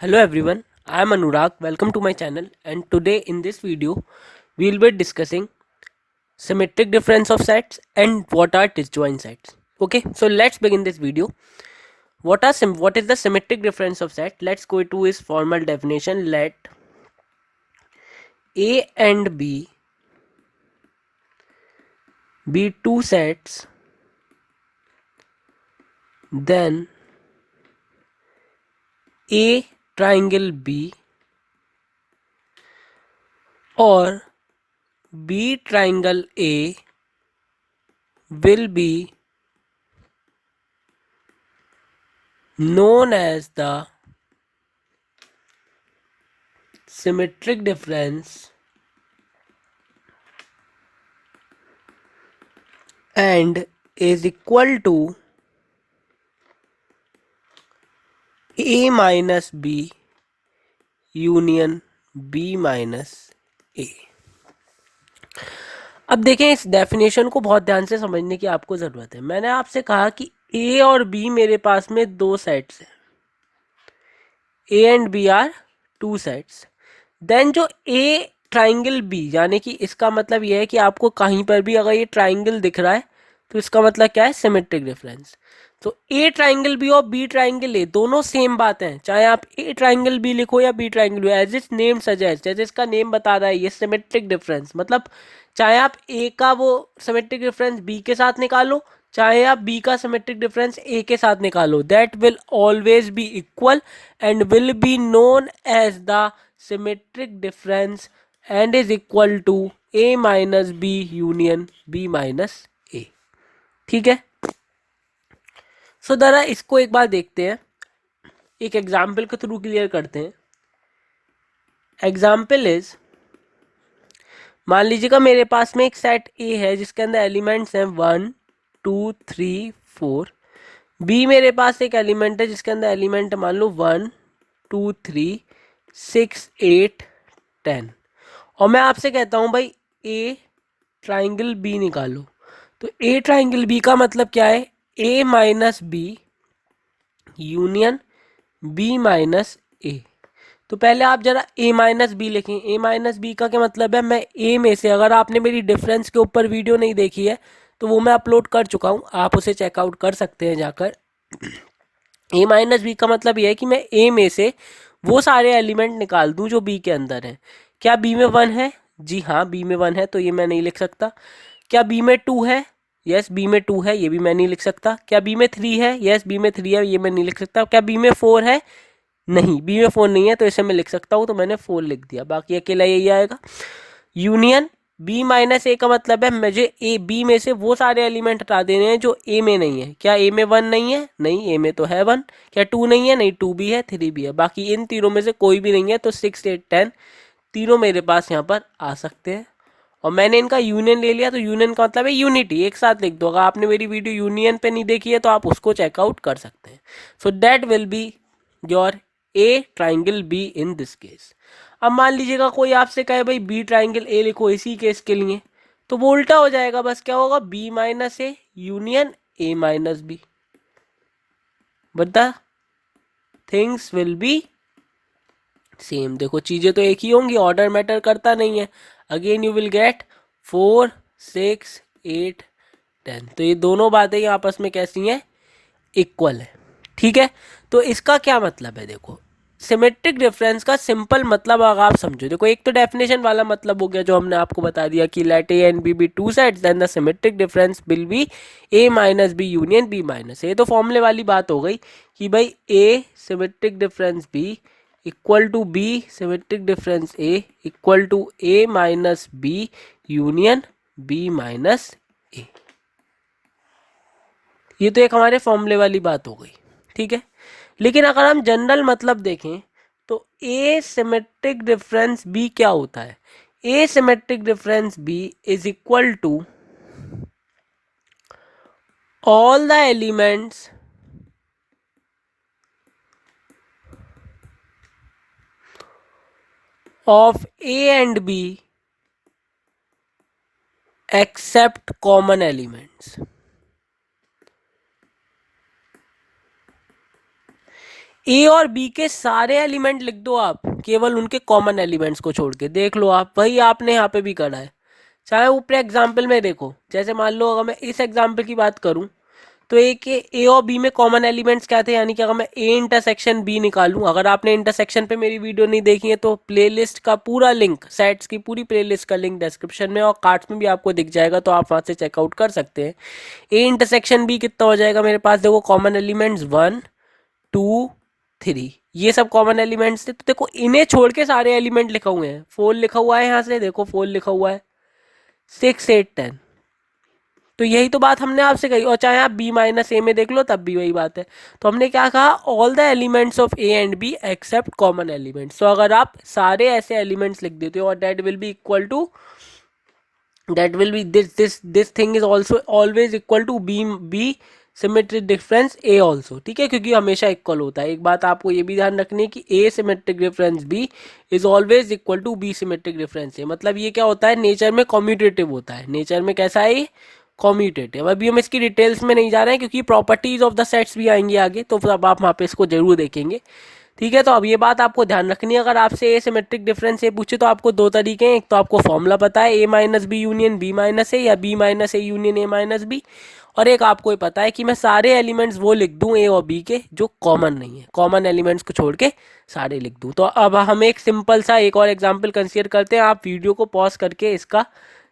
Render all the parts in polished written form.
Hello everyone, I am Anurag. Welcome to my channel, and today in this video we will be discussing symmetric difference of sets and what are disjoint sets. Okay, so let's begin this video. What is the symmetric difference of set? Let's go to its formal definition. Let A and B be two sets, then A triangle B or B triangle A will be known as the symmetric difference and is equal to A minus B union B minus A। अब देखें, इस definition को बहुत ध्यान से समझने की आपको ज़रूरत है। मैंने आपसे कहा कि A और B मेरे पास में दो सेट्स हैं, A and B are two sets. Then जो A ट्राइंगल B, यानी कि इसका मतलब यह है कि आपको कहीं पर भी अगर ये ट्राइंगल दिख रहा है तो इसका मतलब क्या है, सिमेट्रिक डिफरेंस। तो A ट्राइंगल B और B ट्राइंगल A दोनों सेम बात है, चाहे आप A ट्राइंगल B लिखो या B triangle, as its name suggest, जैसे इसका नेम बता रहा है, ये सिमेट्रिक डिफरेंस। मतलब चाहे आप A का वो सिमेट्रिक डिफरेंस B के साथ निकालो, चाहे आप B का सिमेट्रिक डिफरेंस A के साथ निकालो, that will always be equal and will be known as the symmetric difference and is equal to A minus B union B minus A। ठीक है, सो जरा इसको एक बार देखते हैं, एक एग्जाम्पल के थ्रू क्लियर करते हैं। एग्जाम्पल इज, मान लीजिएगा मेरे पास में एक सेट ए है जिसके अंदर एलिमेंट्स हैं 1 2 3 4। बी मेरे पास एक एलिमेंट है जिसके अंदर एलिमेंट मान लो 1 2 3 6 8 10। और मैं आपसे कहता हूँ भाई ए ट्राइंगल बी निकालो। तो ए ट्राइंगल बी का मतलब क्या है, A minus B union B minus A. तो पहले आप जरा a माइनस बी लिखें। a माइनस बी का क्या मतलब है, मैं a में से, अगर आपने मेरी डिफरेंस के ऊपर वीडियो नहीं देखी है तो वो मैं अपलोड कर चुका हूँ, आप उसे चेकआउट कर सकते हैं जाकर। a माइनस बी का मतलब ये है कि मैं a में से वो सारे एलिमेंट निकाल दूं जो b के अंदर हैं। क्या b में 1 है? जी हाँ, b में 1 है, तो ये मैं नहीं लिख सकता। क्या b में 2 है? यस, b में 2 है, ये भी मैं नहीं लिख सकता। क्या b में 3 है? यस, b में 3 है, ये मैं नहीं लिख सकता। क्या b में 4 है? नहीं, बी में 4 नहीं है, तो इसे मैं लिख सकता हूँ, तो मैंने 4 लिख दिया, बाकी अकेला यही आएगा। यूनियन बी माइनस ए का मतलब है मुझे ए बी में से वो सारे एलिमेंट हटा देने हैं जो ए में नहीं है। क्या ए में 1 नहीं है? नहीं, ए में तो है 1। क्या 2 नहीं है? नहीं, 2 भी है, 3 भी है, बाकी इन तीनों में से कोई भी नहीं है, तो 6 8 10 तीनों मेरे पास यहाँ पर आ सकते हैं। और मैंने इनका यूनियन ले लिया, तो यूनियन का मतलब है यूनिटी, एक साथ लिख दो। अगर आपने मेरी वीडियो यूनियन पे नहीं देखी है तो आप उसको चेकआउट कर सकते हैं। So that will be your A triangle be in this case. अब मान लीजिएगा कोई आपसे कहे भाई बी ट्राइंगल ए लिखो इसी केस के लिए, तो वो उल्टा हो जाएगा। बस क्या होगा, B minus A union A minus B, but the things will be same. देखो चीजें तो एक ही होंगी, ऑर्डर मैटर करता नहीं है। अगेन यू विल गेट 4 6 8 10, तो ये दोनों बातें ही आपस में कैसी हैं, इक्वल है। ठीक है, तो इसका क्या मतलब है, देखो सिमेट्रिक डिफरेंस का सिंपल मतलब अगर आप समझो, देखो एक तो डेफिनेशन वाला मतलब हो गया जो हमने आपको बता दिया कि let A and B two sets then the symmetric difference will be A minus B union B minus A. तो फॉर्मूले वाली बात हो गई कि भाई A symmetric difference B equal to B symmetric difference A equal to A minus B union B minus A. ये तो एक हमारे फॉर्मूले वाली बात हो गई, ठीक है। लेकिन अगर हम जनरल मतलब देखें तो ए सिमेट्रिक डिफरेंस बी क्या होता है, A symmetric difference B is equal to all the elements of A and B except common elements. A और बी के सारे एलिमेंट लिख दो आप, केवल उनके कॉमन एलिमेंट्स को छोड़ के। देख लो आप, वही आपने यहाँ पे भी करा है। चाहे ऊपर एग्जाम्पल में देखो, जैसे मान लो अगर मैं इस एग्जाम्पल की बात करूँ, तो ए के ए और बी में कॉमन एलिमेंट्स क्या थे, यानी कि अगर मैं ए इंटरसेक्शन बी निकालूं, अगर आपने इंटरसेक्शन पे मेरी वीडियो नहीं देखी है तो प्लेलिस्ट का पूरा लिंक, सेट्स की पूरी प्लेलिस्ट का लिंक डिस्क्रिप्शन में और कार्ड्स में भी आपको दिख जाएगा, तो आप वहां से चेकआउट कर सकते हैं। ए इंटरसेक्शन बी कितना हो जाएगा मेरे पास, देखो कॉमन एलिमेंट्स 1 2 3, ये सब कॉमन एलिमेंट्स थे। तो देखो इन्हें छोड़ के सारे एलिमेंट लिखा हुए हैं। 4 लिखा हुआ है यहाँ से, देखो 4 लिखा हुआ है, 6 8 10। तो यही तो बात हमने आपसे कही, और चाहे आप बी माइनस ए में देख लो तब भी वही बात है। तो हमने क्या कहा, all the elements of A and B except common elements. तो अगर आप सारे ऐसे एलिमेंट्स लिख देते हो और that will be equal to, that will be this thing is also always equal to B symmetric difference A also, ठीक है, क्योंकि हमेशा इक्वल होता है। एक बात आपको ये भी ध्यान रखनी है कि A symmetric difference B is always equal to B symmetric difference A. मतलब ये क्या होता है, नेचर में कॉम्यूटेटिव होता है। नेचर में कैसा है ये, कॉम्यूटेटिव। अभी हम इसकी डिटेल्स में नहीं जा रहे हैं क्योंकि प्रॉपर्टीज ऑफ द सेट्स भी आएंगी आगे, तो अब आप वहाँ पे इसको जरूर देखेंगे, ठीक है। तो अब ये बात आपको ध्यान रखनी है, अगर आपसे ए सिमेट्रिक डिफरेंस ए पूछे तो आपको दो तरीके हैं। एक तो आपको फॉर्मूला पता है A minus B union B minus A, या B minus A union A minus B. और एक आपको ये पता है कि मैं सारे एलिमेंट्स वो लिख दूं ए और बी के जो कॉमन नहीं है, कॉमन एलिमेंट्स को छोड़ के सारे लिख दूं। तो अब हम एक सिंपल सा एक और एग्जाम्पल कंसिडर करते हैं। आप वीडियो को पॉज करके इसका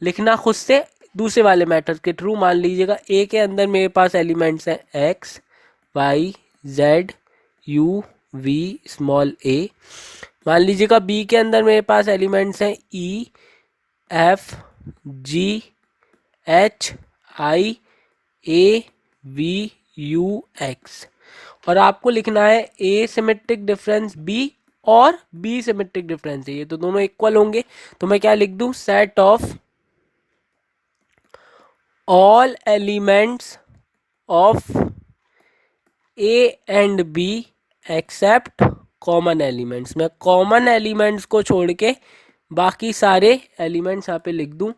लिखना खुद से दूसरे वाले मेथड के थ्रू। मान लीजिएगा ए के अंदर मेरे पास एलिमेंट्स हैं X Y Z U V small A. मान लीजिएगा बी के अंदर मेरे पास एलिमेंट्स हैं E F G H I A V U X. और आपको लिखना है ए सिमेट्रिक डिफरेंस बी और बी सिमेट्रिक डिफरेंस है, ये तो दोनों इक्वल होंगे। तो मैं क्या लिख दूं, set of all elements of A and B except common elements. मैं कॉमन एलिमेंट्स को छोड़ के बाकी सारे एलिमेंट्स यहाँ पे लिख दूं।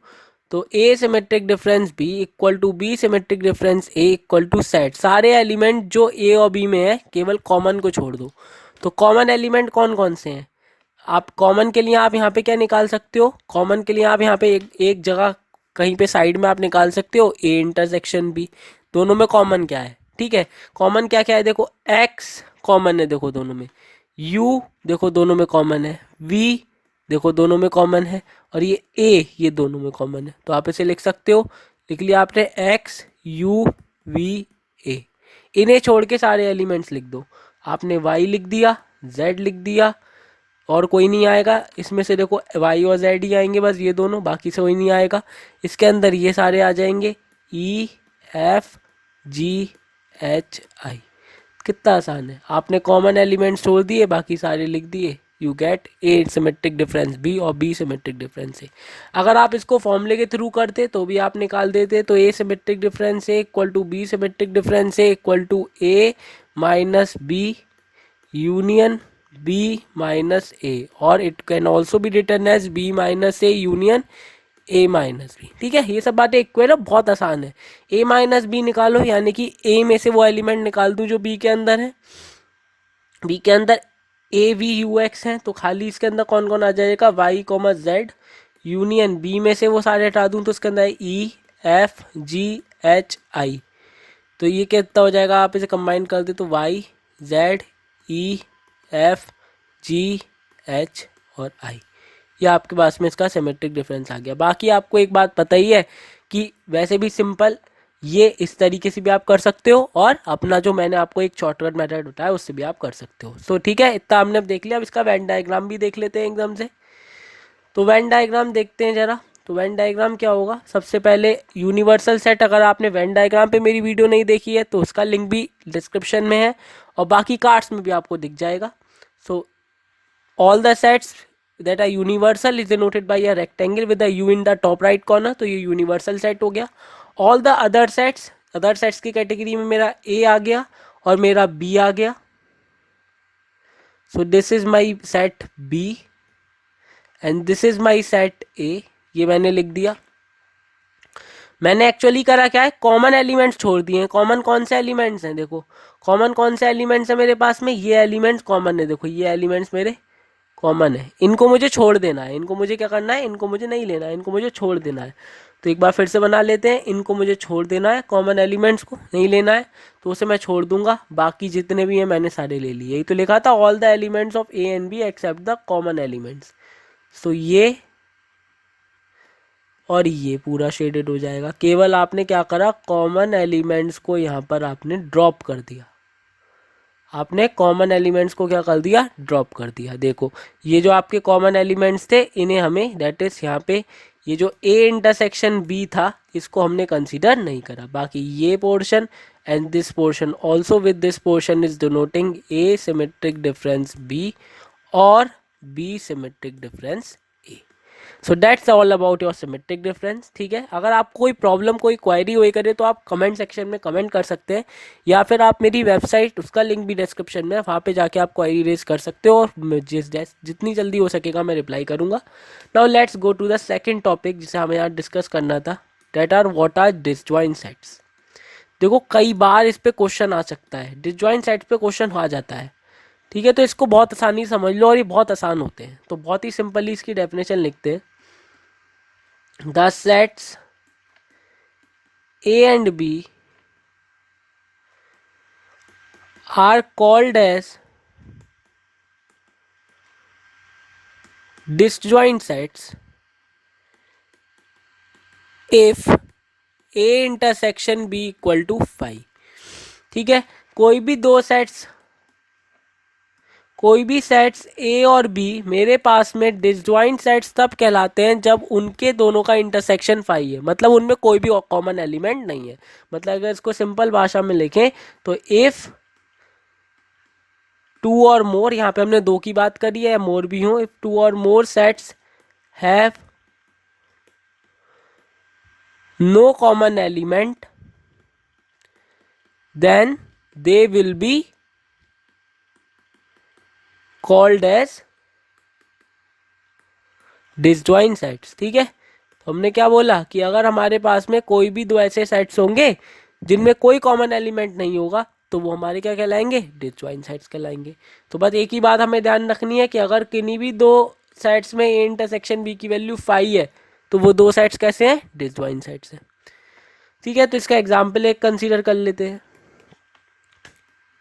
तो A symmetric difference B equal to B symmetric difference A equal to set सारे एलिमेंट जो ए और बी में है, केवल कॉमन को छोड़ दो। तो कॉमन एलिमेंट कौन कौन से हैं, आप कॉमन के लिए आप यहाँ पे क्या निकाल सकते हो, कॉमन के लिए आप यहाँ पे एक जगह कहीं पे साइड में आप निकाल सकते हो ए इंटरसेक्शन बी। दोनों में कॉमन क्या है, ठीक है, कॉमन क्या क्या है, देखो एक्स कॉमन है, देखो दोनों में, यू देखो दोनों में कॉमन है, वी देखो दोनों में कॉमन है, और ये ए ये दोनों में कॉमन है। तो आप इसे लिख सकते हो, लिख लिया आपने एक्स यू वी ए। इन्हें छोड़ के सारे एलिमेंट्स लिख दो। आपने वाई लिख दिया, जेड लिख दिया, और कोई नहीं आएगा इसमें से, देखो वाई और जेड ही आएंगे बस, ये दोनों, बाकी से कोई नहीं आएगा। इसके अंदर ये सारे आ जाएंगे ई एफ जी एच आई। कितना आसान है, आपने कॉमन एलिमेंट्स छोड़ दिए, बाकी सारे लिख दिए, you get A symmetric difference B और बी सिमेट्रिक डिफरेंस ए। अगर आप इसको फॉर्मूले के थ्रू करते तो भी आप निकाल देते, तो A symmetric difference A equal to B symmetric difference A equal to A minus B union B minus A, और it can also be written as B minus A union A minus B. ठीक है, ये सब बातें equal है, बहुत आसान है। ए माइनस बी निकालो, यानी कि ए में से वो एलिमेंट निकाल दूं जो बी के अंदर है। बी के अंदर ए वी यू एक्स है, तो खाली इसके अंदर कौन कौन आ जाएगा, Y comma Z union B में से वो सारे हटा दूं तो इसके अंदर ई एफ जी एच आई। तो ये कितना हो जाएगा, आप इसे कंबाइन कर दे तो Y Z E F G H और आई, ये आपके पास में इसका सिमेट्रिक डिफरेंस आ गया। बाकी आपको एक बात पता ही है कि वैसे भी सिंपल ये इस तरीके से भी आप कर सकते हो, और अपना जो मैंने आपको एक शॉर्टकट मेथड बताया उससे भी आप कर सकते हो। तो ठीक है, इतना हमने अब देख लिया। अब इसका वेन डायग्राम भी देख लेते हैं एकदम से। तो वेन डायग्राम देखते हैं जरा। तो वेन डायग्राम क्या होगा, सबसे पहले यूनिवर्सल सेट, अगर आपने वेन डायग्राम पे मेरी वीडियो नहीं देखी है तो उसका लिंक भी डिस्क्रिप्शन में है, और बाकी कार्ड्स में भी आपको दिख जाएगा। So all the sets that are universal is denoted by a rectangle with a u in the top right corner, तो ये यूनिवर्सल सेट हो गया। ऑल द अदर सेट्स की कैटेगरी में मेरा ए आ गया और मेरा बी आ गया। So this is my set B and this is my set A, ये मैंने लिख दिया। मैंने एक्चुअली करा क्या है, कॉमन एलिमेंट्स छोड़ दिए हैं। कॉमन कौन से एलिमेंट्स हैं, देखो कॉमन कौन से एलिमेंट्स हैं मेरे पास में, ये एलिमेंट्स कॉमन है, देखो ये एलिमेंट्स मेरे कॉमन है, इनको मुझे छोड़ देना है, इनको मुझे क्या करना है, इनको मुझे नहीं लेना है, इनको मुझे छोड़ देना है। तो एक बार फिर से बना लेते हैं, इनको मुझे छोड़ देना है, कॉमन एलिमेंट्स को नहीं लेना है, तो उसे मैं छोड़ दूंगा, बाकी जितने भी हैं मैंने सारे ले लिए। यही तो लिखा था, all the elements of A and B except the common elements. तो ये और ये पूरा शेडेड हो जाएगा, केवल आपने क्या करा, कॉमन एलिमेंट्स को यहाँ पर आपने ड्रॉप कर दिया, आपने कॉमन एलिमेंट्स को क्या कर दिया, ड्रॉप कर दिया। देखो ये जो आपके कॉमन एलिमेंट्स थे, इन्हें हमें दैट इज यहाँ पे ये जो ए इंटरसेक्शन बी था, इसको हमने कंसीडर नहीं करा। बाकी ये portion and this portion also with this portion is denoting A symmetric difference B और B symmetric difference A. So that's all about your symmetric difference. ठीक है, अगर आपको कोई प्रॉब्लम कोई क्वायरी हुई करे तो आप कमेंट सेक्शन में कमेंट कर सकते हैं, या फिर आप मेरी वेबसाइट, उसका लिंक भी डिस्क्रिप्शन में है, वहाँ पे जाके आप क्वायरी रेज कर सकते हो, और जितनी जल्दी हो सकेगा मैं रिप्लाई करूँगा। Now let's go to the second topic जिसे हमें यहाँ डिस्कस करना था, that are what are disjoint sets. देखो कई बार इस पे क्वेश्चन आ सकता है, डिसजॉइंट सेट्स पे क्वेश्चन आ जाता है। ठीक है, तो इसको बहुत आसानी से समझ लो, और ये बहुत आसान होते हैं। तो बहुत ही सिंपली इसकी डेफिनेशन लिखते हैं, the sets A and B are called as disjoint sets if A intersection B equal to 5। ठीक है, कोई भी सेट्स ए और बी मेरे पास में डिसजॉइंट सेट्स तब कहलाते हैं जब उनके दोनों का इंटरसेक्शन 5 है, मतलब उनमें कोई भी कॉमन एलिमेंट नहीं है। मतलब अगर इसको सिंपल भाषा में लिखें तो इफ टू और मोर, यहाँ पे हमने दो की बात करी है, मोर भी हो, इफ टू और more sets have no common element then they will be called as disjoint sets. ठीक है, तो हमने क्या बोला कि अगर हमारे पास में कोई भी दो ऐसे सेट्स होंगे जिनमें कोई कॉमन एलिमेंट नहीं होगा, तो वो हमारे क्या कहलाएंगे, डिसजॉइंट सेट्स कहलाएंगे। तो बस एक ही बात हमें ध्यान रखनी है कि अगर किन्हीं भी दो सेट्स में ए इंटरसेक्शन बी की वैल्यू 5 है, तो वो दो सेट्स कैसे हैं, डिसजॉइंट सेट्स हैं। ठीक है, तो इसका एग्जाम्पल एक कंसीडर कर लेते हैं।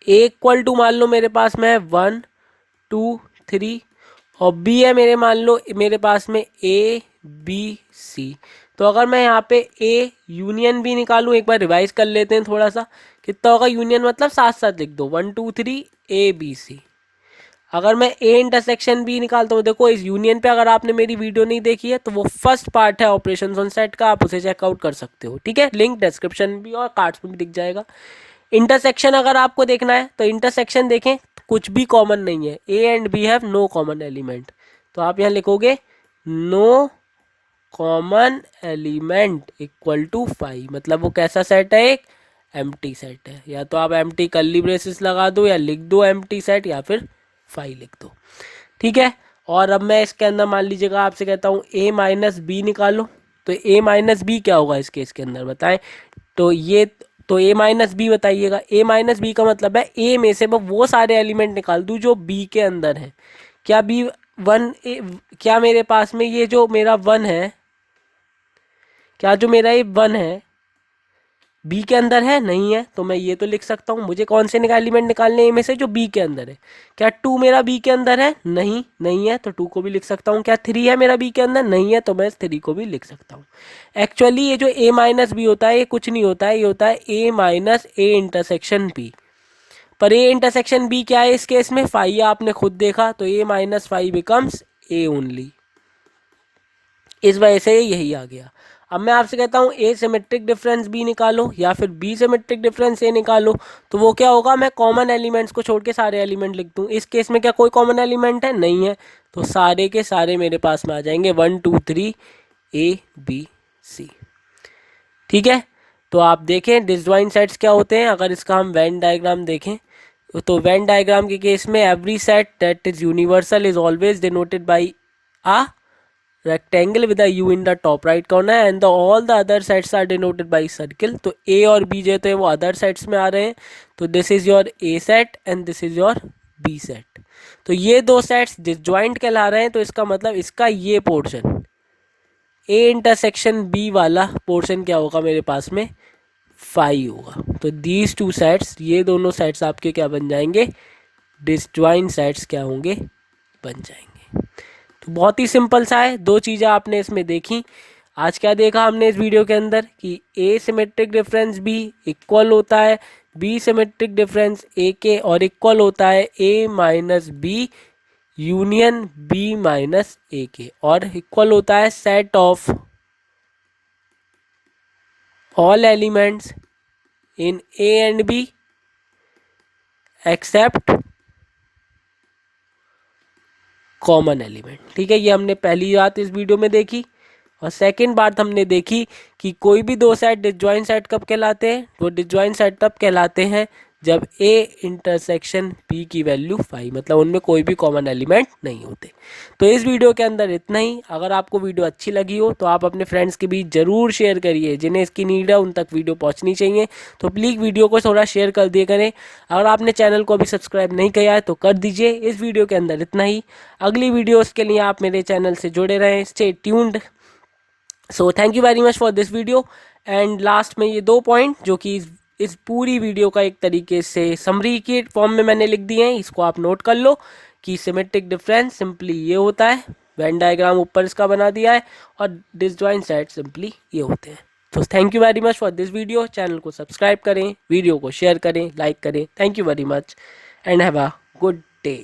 ए इक्वल टू मान लो मेरे पास में है 1 2 3, और बी है मेरे पास में ए बी सी। तो अगर मैं यहाँ पे ए यूनियन बी निकालूँ, एक बार रिवाइज कर लेते हैं थोड़ा सा, कितना होगा यूनियन, मतलब साथ साथ लिख दो 1 2 3 ए बी सी। अगर मैं ए इंटरसेक्शन बी निकालता हूँ, देखो इस यूनियन पे अगर आपने मेरी वीडियो नहीं देखी है तो वो फर्स्ट पार्ट है ऑपरेशंस ऑन सेट का, आप उसे चेकआउट कर सकते हो। ठीक है, लिंक डिस्क्रिप्शन भी और कार्ड्स में भी दिख जाएगा। इंटरसेक्शन अगर आपको देखना है तो इंटरसेक्शन देखें, कुछ भी कॉमन नहीं है, A and B have no common element, तो आप यहाँ लिखोगे no common element equal to 5, मतलब वो कैसा सेट है, एक एम्प्टी सेट है। या तो आप एम्प्टी कर्ली ब्रेसेस लगा दो, या लिख दो एम्प्टी सेट, या फिर 5 लिख दो। ठीक है, और अब मैं इसके अंदर मान लीजिएगा आपसे कहता हूँ ए माइनस बी निकालो, तो ए माइनस बी क्या होगा इस केस के अंदर बताएं। तो ए माइनस बी बताइएगा। ए माइनस बी का मतलब है ए में से मैं वो सारे एलिमेंट निकाल दूँ जो बी के अंदर है। क्या बी वन, क्या मेरे पास में ये जो मेरा 1 है, क्या जो मेरा ये 1 है बी के अंदर है, नहीं है, तो मैं ये तो लिख सकता हूँ। मुझे कौन से एलिमेंट निकालने हैं में से, जो बी के अंदर है। क्या 2 मेरा बी के अंदर है, नहीं है, तो 2 को भी लिख सकता हूँ। क्या 3 है मेरा बी के अंदर, नहीं है, तो मैं 3 को भी लिख सकता हूँ। एक्चुअली ये जो ए माइनस बी होता है, ये कुछ नहीं होता है, ये होता है A minus A intersection B. पर ए इंटरसेक्शन बी क्या है इस केस में, 5 आपने खुद देखा, तो ए माइनस 5 बिकम्स ए ओनली, इस वजह से यही आ गया। अब मैं आपसे कहता हूँ ए सिमेट्रिक डिफरेंस बी निकालो, या फिर बी सिमेट्रिक डिफरेंस ए निकालो, तो वो क्या होगा, मैं कॉमन एलिमेंट्स को छोड़ के सारे एलिमेंट लिख दूँ। इस केस में क्या कोई कॉमन एलिमेंट है, नहीं है, तो सारे के सारे मेरे पास में आ जाएंगे 1 2 3 ए बी सी। ठीक है, तो आप देखें डिसजॉइंट सेट्स क्या होते हैं। अगर इसका हम वेन डायग्राम देखें, तो वेन डायग्राम के केस में every set that is universal is always denoted by a rectangle with U in the top right corner and the all the other sets are denoted by circle. तो A और B जो है वो other sets में आ रहे हैं, तो this is your A set and this is your B set. तो ये दो सेट्स डिसजॉइंट कहला रहे हैं, तो इसका मतलब इसका ये पोर्शन ए इंटरसेक्शन बी वाला पोर्शन क्या होगा मेरे पास में 5 होगा। तो दीज टू सेट्स, ये दोनों सेट्स आपके क्या बन जाएंगे, डिसजॉइंट सेट्स क्या होंगे, बन जाएंगे। तो बहुत ही सिंपल सा है, दो चीज़ें आपने इसमें देखी। आज क्या देखा हमने इस वीडियो के अंदर कि A symmetric difference B equal होता है बी सिमेट्रिक डिफरेंस ए के, और इक्वल होता है A minus B union B minus A के, और इक्वल होता है set of all elements in A and B except common element. ठीक है, ये हमने पहली बात इस वीडियो में देखी। और सेकंड बात हमने देखी कि कोई भी दो सेट डिसजॉइंट सेट कब कहलाते हैं, तो डिसजॉइंट सेट तब कहलाते हैं जब ए इंटरसेक्शन बी की वैल्यू 5, मतलब उनमें कोई भी कॉमन एलिमेंट नहीं होते। तो इस वीडियो के अंदर इतना ही। अगर आपको वीडियो अच्छी लगी हो तो आप अपने फ्रेंड्स के बीच ज़रूर शेयर करिए, जिन्हें इसकी नीड है उन तक वीडियो पहुंचनी चाहिए। तो प्लीज़ वीडियो को थोड़ा शेयर कर दिया करें। अगर आपने चैनल को अभी सब्सक्राइब नहीं किया है तो कर दीजिए। इस वीडियो के अंदर इतना ही। अगली वीडियोज़ के लिए आप मेरे चैनल से जुड़े रहें। Stay tuned. So thank you very much for this video. And last में ये दो पॉइंट जो कि इस पूरी वीडियो का एक तरीके से समरी के फॉर्म में मैंने लिख दिए हैं, इसको आप नोट कर लो कि सिमेट्रिक डिफरेंस सिंपली ये होता है, वेन डायग्राम ऊपर इसका बना दिया है, और डिसजॉइंट सेट सिंपली ये होते हैं। तो thank you very much for this video. Channel को सब्सक्राइब करें, वीडियो को शेयर करें, लाइक करें। Thank you very much and have a good day.